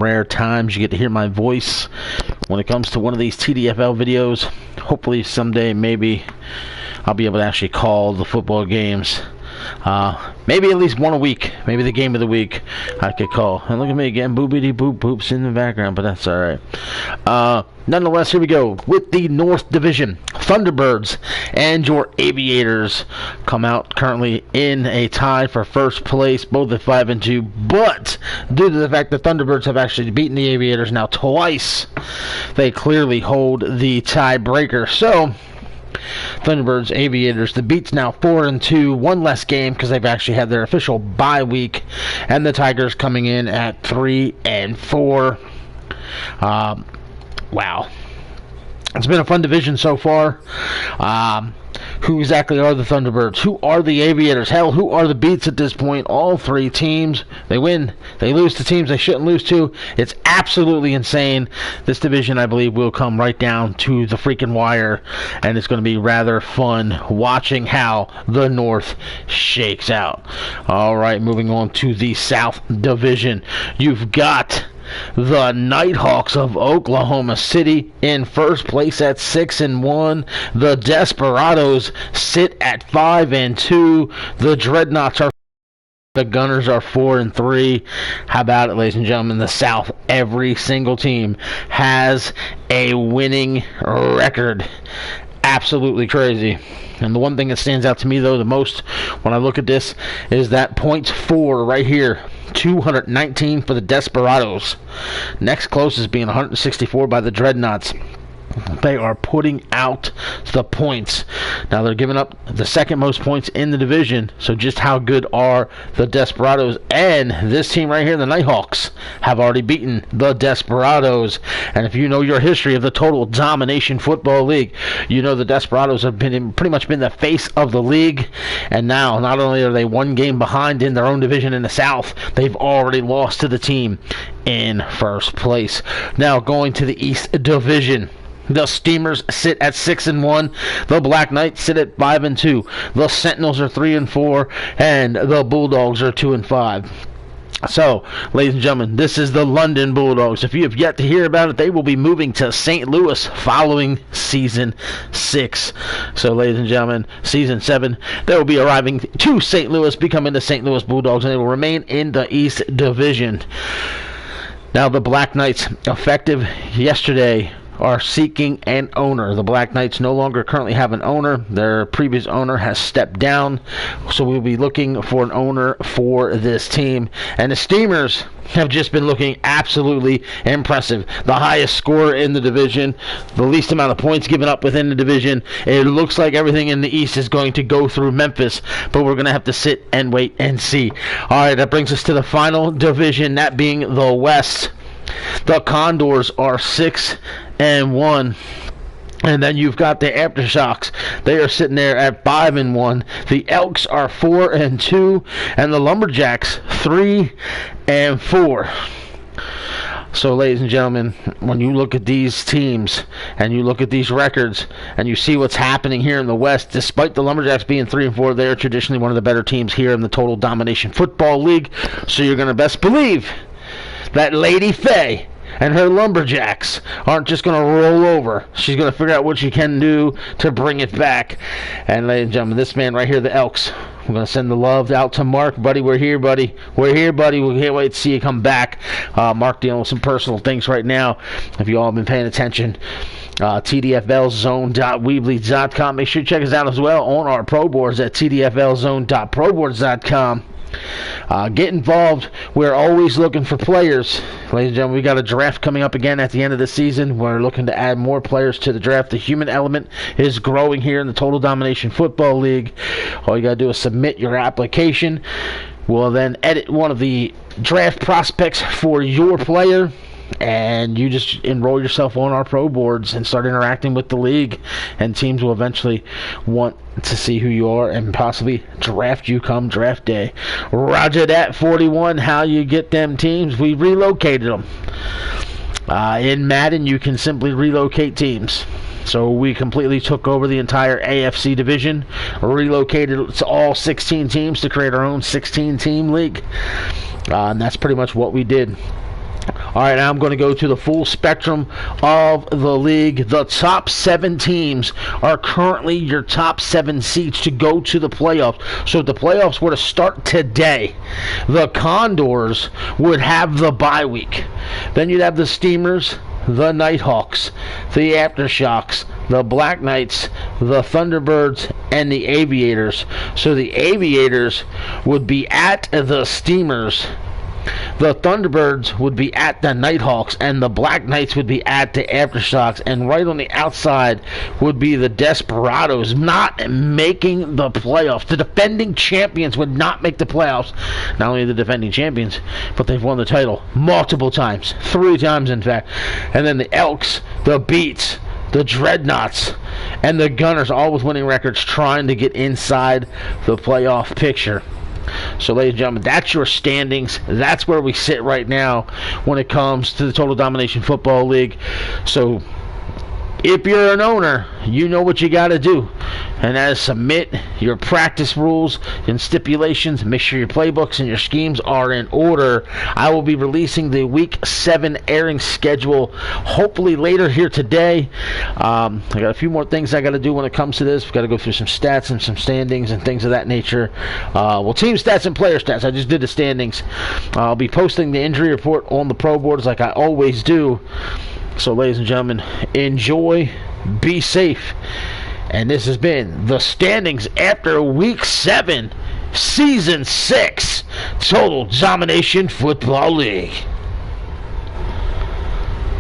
Rare times you get to hear my voice when it comes to one of these TDFL videos. Hopefully someday maybe I'll be able to actually call the football games. Maybe at least one a week. Maybe the game of the week I could call. And look at me again, boopity boop boops in the background, but that's alright. Nonetheless, here we go with the North Division. Thunderbirds and your Aviators come out currently in a tie for first place, both at 5-2. But due to the fact that Thunderbirds have actually beaten the Aviators now twice, they clearly hold the tiebreaker. So Thunderbirds, Aviators, the beats now 4-2, one less game because they've actually had their official bye week, and the Tigers coming in at 3-4. Wow, it's been a fun division so far. Who exactly are the Thunderbirds? Who are the Aviators? Hell, who are the Beats at this point? All three teams, they win. They lose to teams they shouldn't lose to. It's absolutely insane. This division, I believe, will come right down to the freaking wire, and it's going to be rather fun watching how the North shakes out. All right, moving on to the South Division. You've got the Nighthawks of Oklahoma City in first place at 6-1. The Desperados sit at 5-2. The Dreadnoughts are. The Gunners are 4-3. How about it, ladies and gentlemen? The South, every single team has a winning record. Absolutely crazy. And the one thing that stands out to me, though, the most when I look at this is that points for right here. 219 for the Desperados. Next closest being 164 by the Dreadnoughts. They are putting out the points. Now they're giving up the second most points in the division. So just how good are the Desperados? And this team right here, the Nighthawks, have already beaten the Desperados. And if you know your history of the Total Domination Football League, you know the Desperados have pretty much been the face of the league. And now, not only are they one game behind in their own division in the South, they've already lost to the team in first place. Now going to the East Division. The Steamers sit at 6-1. The Black Knights sit at 5-2. The Sentinels are 3-4, and the Bulldogs are 2-5. So, ladies and gentlemen, this is the London Bulldogs. If you have yet to hear about it, they will be moving to St. Louis following Season 6. So, ladies and gentlemen, Season 7, they will be arriving to St. Louis, becoming the St. Louis Bulldogs, and they will remain in the East Division. Now, the Black Knights, effective yesterday, are seeking an owner. The Black Knights no longer currently have an owner. Their previous owner has stepped down, so we'll be looking for an owner for this team. And the Steamers have just been looking absolutely impressive. The highest scorer in the division, the least amount of points given up within the division. It looks like everything in the East is going to go through Memphis, but we're going to have to sit and wait and see. All right, that brings us to the final division, that being the West. The Condors are 6-1. And then you've got the Aftershocks. They are sitting there at 5-1. The Elks are 4-2. And the Lumberjacks 3-4. So, ladies and gentlemen, when you look at these teams and you look at these records and you see what's happening here in the West, despite the Lumberjacks being 3-4, they are traditionally one of the better teams here in the Total Domination Football League. So you're going to best believe that Lady Faye and her Lumberjacks aren't just going to roll over. She's going to figure out what she can do to bring it back. And ladies and gentlemen, this man right here, the Elks, we're going to send the love out to Mark. Buddy, we're here, buddy. We're here, buddy. We can't wait to see you come back. Mark dealing with some personal things right now. If you all have been paying attention, TDFLzone.weebly.com. Make sure you check us out as well on our pro boards at TDFLzone.proboards.com. Get involved. We're always looking for players. Ladies and gentlemen, we got a draft coming up again at the end of the season. We're looking to add more players to the draft. The human element is growing here in the Total Domination Football League. All you got to do is submit your application. We'll then edit one of the draft prospects for your player, and you just enroll yourself on our pro boards and start interacting with the league, and teams will eventually want to see who you are and possibly draft you come draft day. Roger that, 41. How you get them teams? We relocated them. In Madden, you can simply relocate teams. So we completely took over the entire AFC division, relocated to all 16 teams to create our own 16-team league. And that's pretty much what we did. All right, now I'm going to go to the full spectrum of the league. The top 7 teams are currently your top 7 seeds to go to the playoffs. So if the playoffs were to start today, the Condors would have the bye week. Then you'd have the Steamers, the Nighthawks, the Aftershocks, the Black Knights, the Thunderbirds, and the Aviators. So the Aviators would be at the Steamers, the Thunderbirds would be at the Nighthawks, and the Black Knights would be at the Aftershocks, and right on the outside would be the Desperados, not making the playoffs. The defending champions would not make the playoffs. Not only the defending champions, but they've won the title multiple times, 3 times in fact. And then the Elks, the Beats, the Dreadnoughts, and the Gunners, all with winning records, trying to get inside the playoff picture. So, ladies and gentlemen, that's your standings. That's where we sit right now when it comes to the Total Domination Football League. So, if you're an owner, you know what you got to do. And that is submit your practice rules and stipulations. Make sure your playbooks and your schemes are in order. I will be releasing the Week 7 airing schedule hopefully later here today. I got a few more things I got to do when it comes to this. We've got to go through some stats and some standings and things of that nature. Well, team stats and player stats. I just did the standings. I'll be posting the injury report on the pro boards like I always do. So, ladies and gentlemen, enjoy, be safe. And this has been the standings after Week 7, Season 6, Total Domination Football League.